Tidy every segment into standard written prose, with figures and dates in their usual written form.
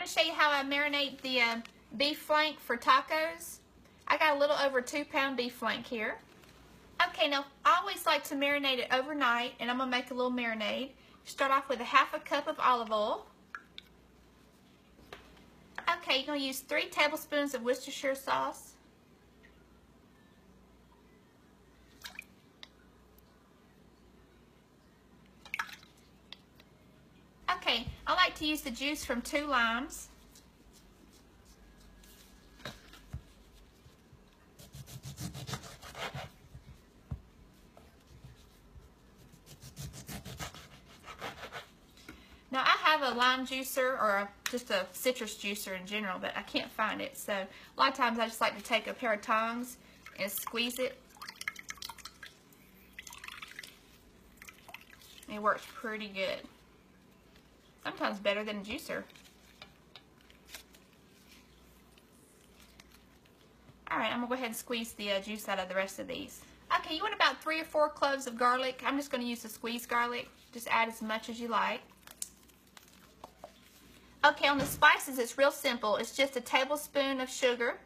going to show you how I marinate the beef flank for tacos. I got a little over 2-pound beef flank here. Okay, now I always like to marinate it overnight, and I'm going to make a little marinade. Start off with a 1/2 cup of olive oil. Okay, you're going to use 3 tablespoons of Worcestershire sauce. Okay, I like to use the juice from 2 limes. Now I have a lime juicer or just a citrus juicer in general, but I can't find it. So a lot of times I just like to take a pair of tongs and squeeze it. It works pretty good. Sometimes better than a juicer. Alright, I'm going to go ahead and squeeze the juice out of the rest of these. Okay, you want about 3 or 4 cloves of garlic. I'm just going to use the squeezed garlic. Just add as much as you like. Okay, on the spices, it's real simple. It's just a tablespoon of sugar,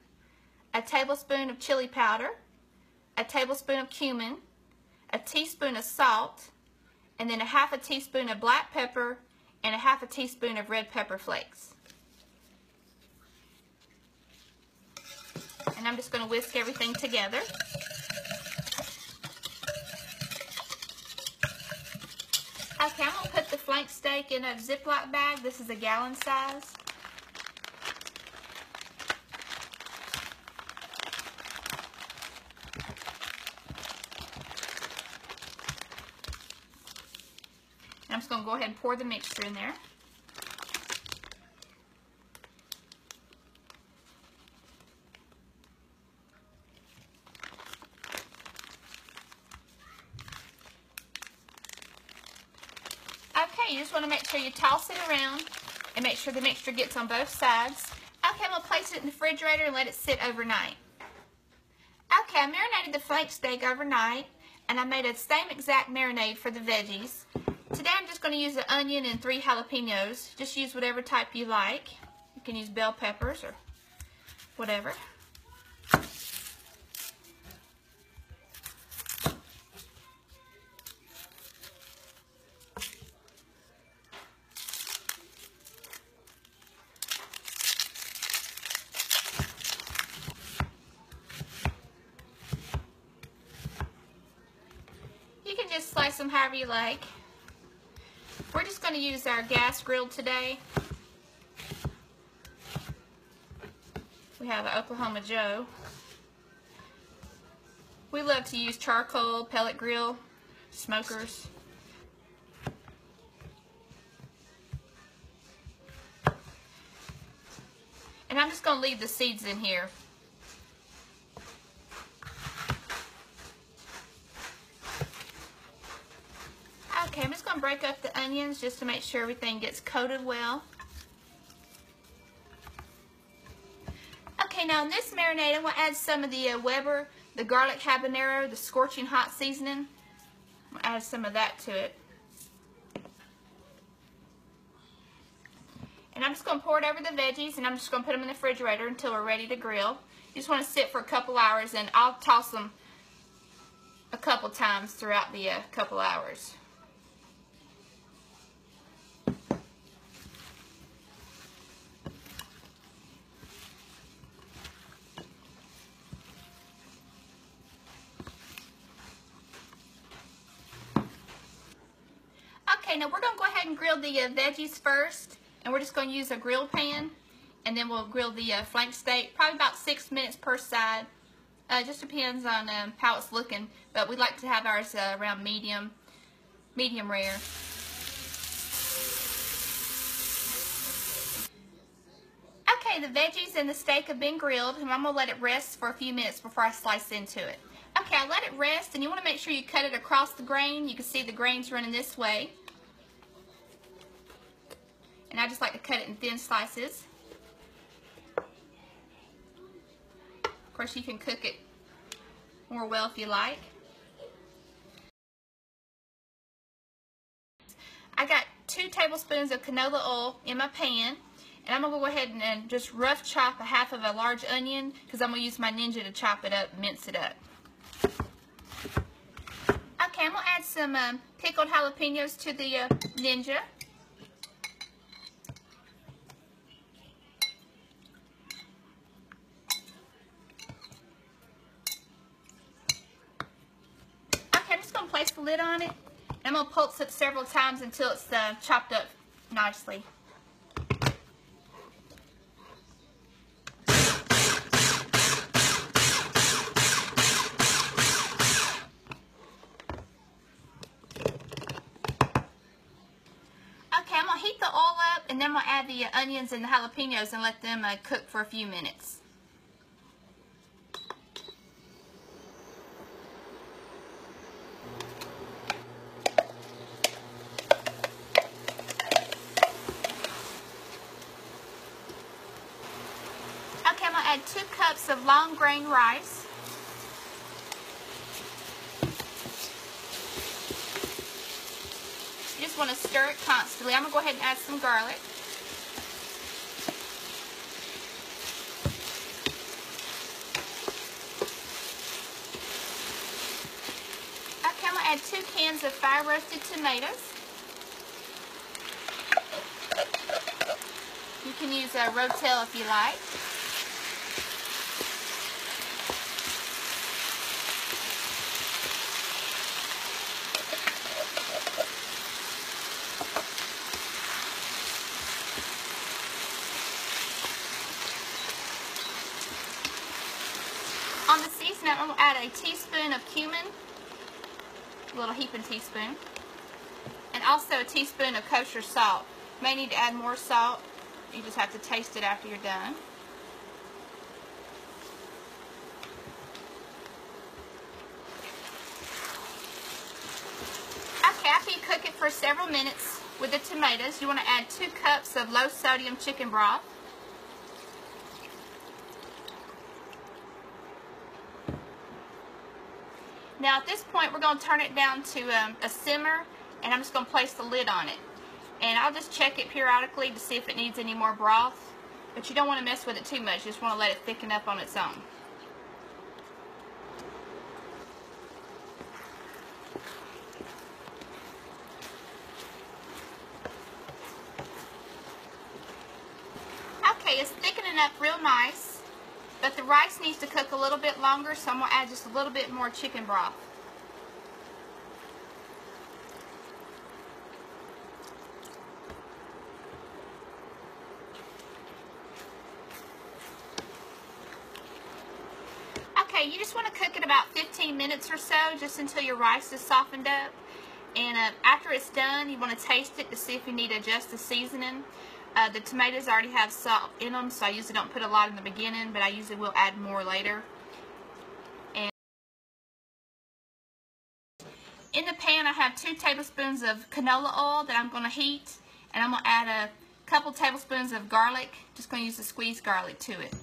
a tablespoon of chili powder, a tablespoon of cumin, a teaspoon of salt, and then a 1/2 teaspoon of black pepper, and a 1/2 teaspoon of red pepper flakes. And I'm just going to whisk everything together. Okay, I'm going to put the flank steak in a Ziploc bag. This is a gallon size. And I'm just going to go ahead and pour the mixture in there. Okay, you just want to make sure you toss it around and make sure the mixture gets on both sides. Okay, I'm going to place it in the refrigerator and let it sit overnight. Okay, I marinated the flank steak overnight, and I made a same exact marinade for the veggies. Today I'm just going to use an onion and 3 jalapenos. Just use whatever type you like. You can use bell peppers or whatever. You can just slice them however you like. We're just going to use our gas grill today. We have an Oklahoma Joe. We love to use charcoal, pellet grill, smokers. And I'm just going to leave the seeds in here. Okay, I'm just going to break up the onions just to make sure everything gets coated well. Okay, now in this marinade, I'm going to add some of the Weber, the garlic habanero, the scorching hot seasoning. I'm going to add some of that to it. And I'm just going to pour it over the veggies, and I'm just going to put them in the refrigerator until we're ready to grill. You just want to sit for a couple hours, and I'll toss them a couple times throughout the couple hours. Okay, now we're going to go ahead and grill the veggies first, and we're just going to use a grill pan, and then we'll grill the flank steak, probably about 6 minutes per side. Just depends on how it's looking, but we like to have ours around medium rare. Okay, the veggies and the steak have been grilled, and I'm going to let it rest for a few minutes before I slice into it. Okay, I let it rest, and you want to make sure you cut it across the grain. You can see the grains running this way. And I just like to cut it in thin slices. Of course, you can cook it more well if you like. I got 2 tablespoons of canola oil in my pan, And I'm going to go ahead and just rough chop a half of a large onion because I'm going to use my Ninja to chop it up, mince it up. Okay, I'm going to add some pickled jalapenos to the Ninja. Okay, I'm just going to place the lid on it. And I'm going to pulse it several times until it's chopped up nicely. Okay, I'm going to heat the oil up and then I'm going to add the onions and the jalapenos and let them cook for a few minutes. Okay, I'm going to add 2 cups of long grain rice. You just want to stir it constantly. I'm going to go ahead and add some garlic. Okay, I'm going to add 2 cans of fire roasted tomatoes. You can use a Rotel if you like. On the seasoning, I'm going to add a teaspoon of cumin, a little heaping teaspoon, and also a teaspoon of kosher salt. You may need to add more salt. You just have to taste it after you're done. Okay, after you cook it for several minutes with the tomatoes, you want to add 2 cups of low sodium chicken broth. Now at this point we're going to turn it down to a simmer, and I'm just going to place the lid on it. And I'll just check it periodically to see if it needs any more broth. But you don't want to mess with it too much, you just want to let it thicken up on its own. Okay, it's thickening up real nice. But the rice needs to cook a little bit longer, so I'm going to add just a little bit more chicken broth. Okay, you just want to cook it about 15 minutes or so, just until your rice is softened up. And after it's done, you want to taste it to see if you need to adjust the seasoning. The tomatoes already have salt in them, so I usually don't put a lot in the beginning, but I usually will add more later. And in the pan, I have 2 tablespoons of canola oil that I'm going to heat, and I'm going to add a couple tablespoons of garlic. Just going to use the squeezed garlic to it.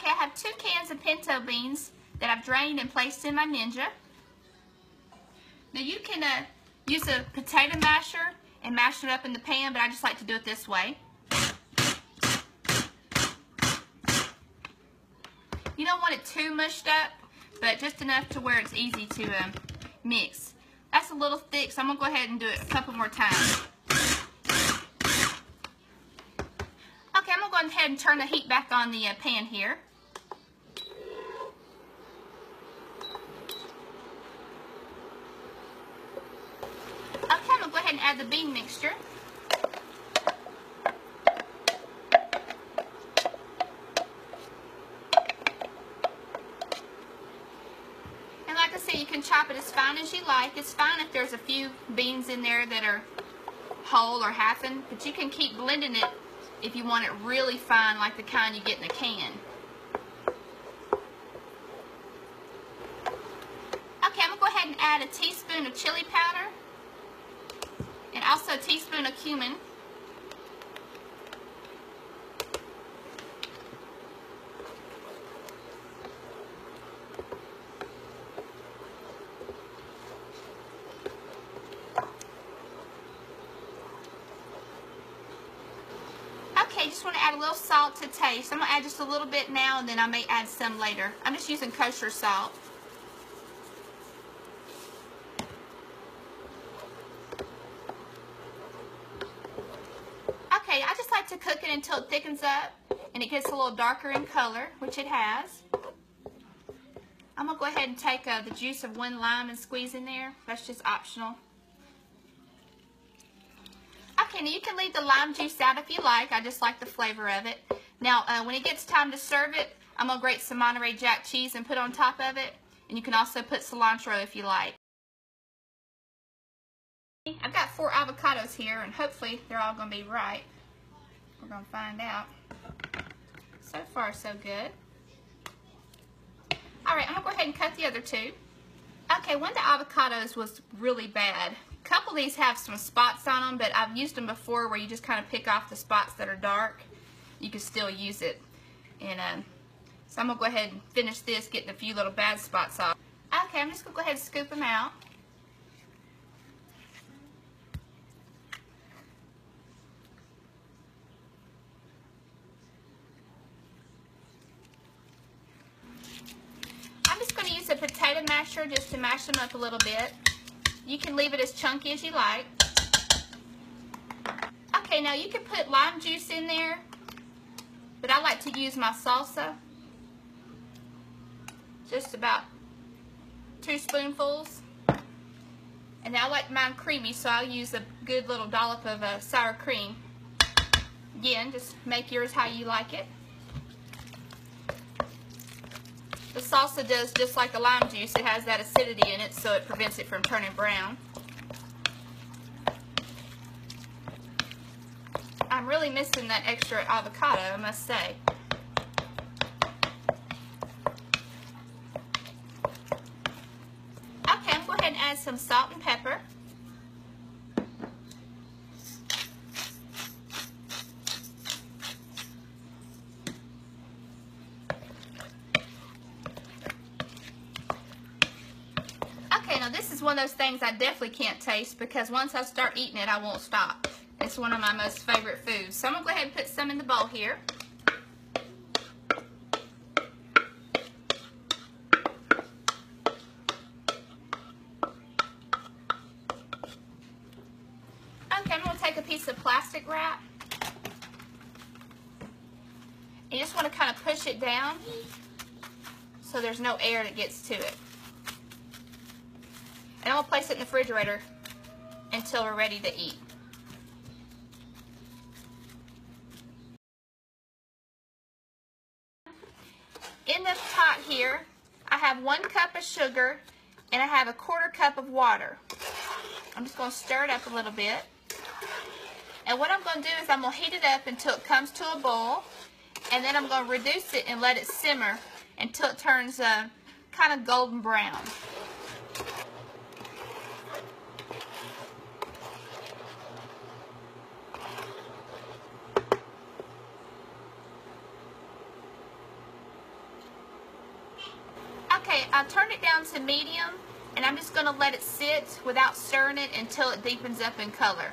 I have 2 cans of pinto beans that I've drained and placed in my Ninja. Now you can use a potato masher and mash it up in the pan, but I just like to do it this way. You don't want it too mushed up, but just enough to where it's easy to mix. That's a little thick, so I'm going to go ahead and do it a couple more times. Okay, I'm going to go ahead and turn the heat back on the pan here. Okay, I'm going to go ahead and add the bean mixture. And like I said, you can chop it as fine as you like. It's fine if there's a few beans in there that are whole or halfing, but you can keep blending it if you want it really fine, like the kind you get in a can. Okay, I'm going to go ahead and add a teaspoon of chili powder and also a teaspoon of cumin. Okay, just want to add a little salt to taste. I'm going to add just a little bit now, and then I may add some later. I'm just using kosher salt. Okay, I just like to cook it until it thickens up and it gets a little darker in color, which it has. I'm going to go ahead and take the juice of one lime and squeeze in there. That's just optional. Okay, now you can leave the lime juice out if you like. I just like the flavor of it. Now, when it gets time to serve it, I'm going to grate some Monterey Jack cheese and put on top of it. And you can also put cilantro if you like. I've got 4 avocados here, and hopefully they're all going to be right. We're going to find out. So far, so good. Alright, I'm going to go ahead and cut the other 2. Okay, one of the avocados was really bad. A couple of these have some spots on them, but I've used them before where you just kind of pick off the spots that are dark. You can still use it. And so I'm going to go ahead and finish this, getting a few little bad spots off. Okay, I'm just going to go ahead and scoop them out. I'm just going to use a potato masher just to mash them up a little bit. You can leave it as chunky as you like. Okay, now you can put lime juice in there, but I like to use my salsa. Just about 2 spoonfuls. And I like mine creamy, so I'll use a good little dollop of sour cream. Again, just make yours how you like it. The salsa does just like the lime juice. It has that acidity in it, so it prevents it from turning brown. I'm really missing that extra avocado, I must say. Okay, I'm going to go ahead and add some salt and pepper. Okay, now this is one of those things I definitely can't taste because once I start eating it, I won't stop. It's one of my most favorite foods. So I'm going to go ahead and put some in the bowl here. Okay, I'm going to take a piece of plastic wrap. You just want to kind of push it down so there's no air that gets to it. And I'm going to place it in the refrigerator until we're ready to eat. In the pot here, I have 1 cup of sugar and I have a 1/4 cup of water. I'm just going to stir it up a little bit. And what I'm going to do is I'm going to heat it up until it comes to a boil. And then I'm going to reduce it and let it simmer until it turns kind of golden brown. Okay, I turned it down to medium, and I'm just going to let it sit without stirring it until it deepens up in color.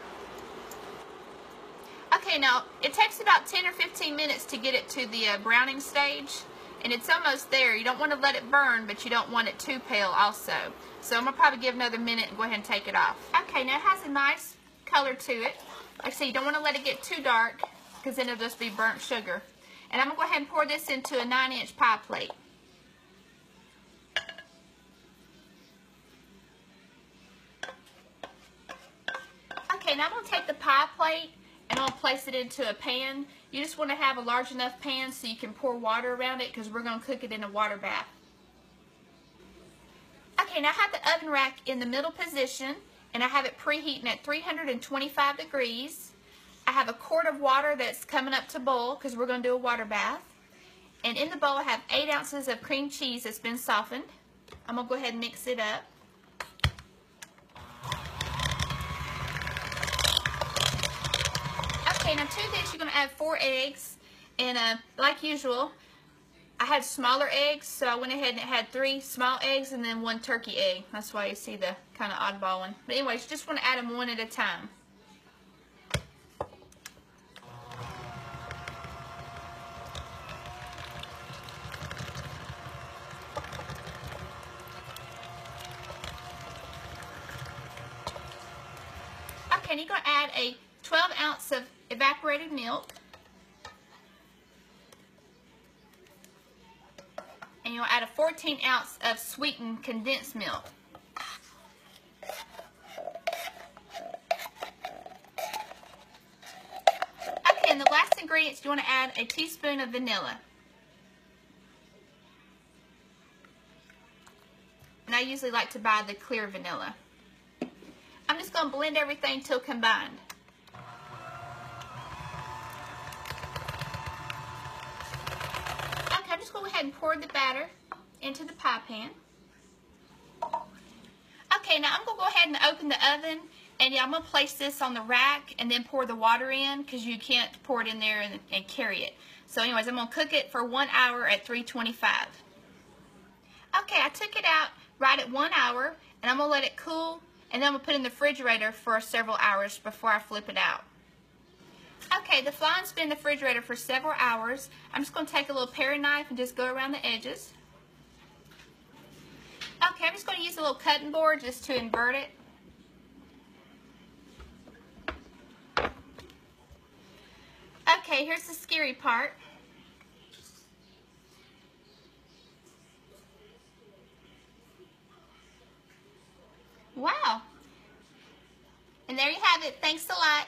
Okay, now it takes about 10 or 15 minutes to get it to the browning stage, and it's almost there. You don't want to let it burn, but you don't want it too pale also. So I'm going to probably give another minute and go ahead and take it off. Okay, now it has a nice color to it. Like I say, you don't want to let it get too dark because then it'll just be burnt sugar. And I'm going to go ahead and pour this into a 9-inch pie plate. Okay, now I'm going to take the pie plate and I'm going to place it into a pan. You just want to have a large enough pan so you can pour water around it because we're going to cook it in a water bath. Okay, now I have the oven rack in the middle position, and I have it preheating at 325 degrees. I have a quart of water that's coming up to boil because we're going to do a water bath. And in the bowl I have 8 ounces of cream cheese that's been softened. I'm going to go ahead and mix it up. Okay, now to this you're going to add 4 eggs. And like usual, I had smaller eggs, so I went ahead and had 3 small eggs and then 1 turkey egg. That's why you see the kind of oddball one. But anyways, you just want to add them one at a time. Okay, and you're going to add a 12 ounce of evaporated milk. And you'll add a 14 ounce of sweetened condensed milk. Okay, and the last ingredients, you want to add a teaspoon of vanilla. And I usually like to buy the clear vanilla. I'm just going to blend everything till combined. Okay, I'm just going to go ahead and pour the batter into the pie pan. Okay, now I'm going to go ahead and open the oven, and yeah, I'm going to place this on the rack and then pour the water in because you can't pour it in there and carry it. So anyways, I'm going to cook it for 1 hour at 325. Okay, I took it out right at 1 hour, and I'm going to let it cool, and then I'm going to put it in the refrigerator for several hours before I flip it out. Okay, the flan's been in the refrigerator for several hours. I'm just going to take a little paring knife and just go around the edges. Okay, I'm just going to use a little cutting board just to invert it. Okay, here's the scary part. Wow. And there you have it. Thanks a lot.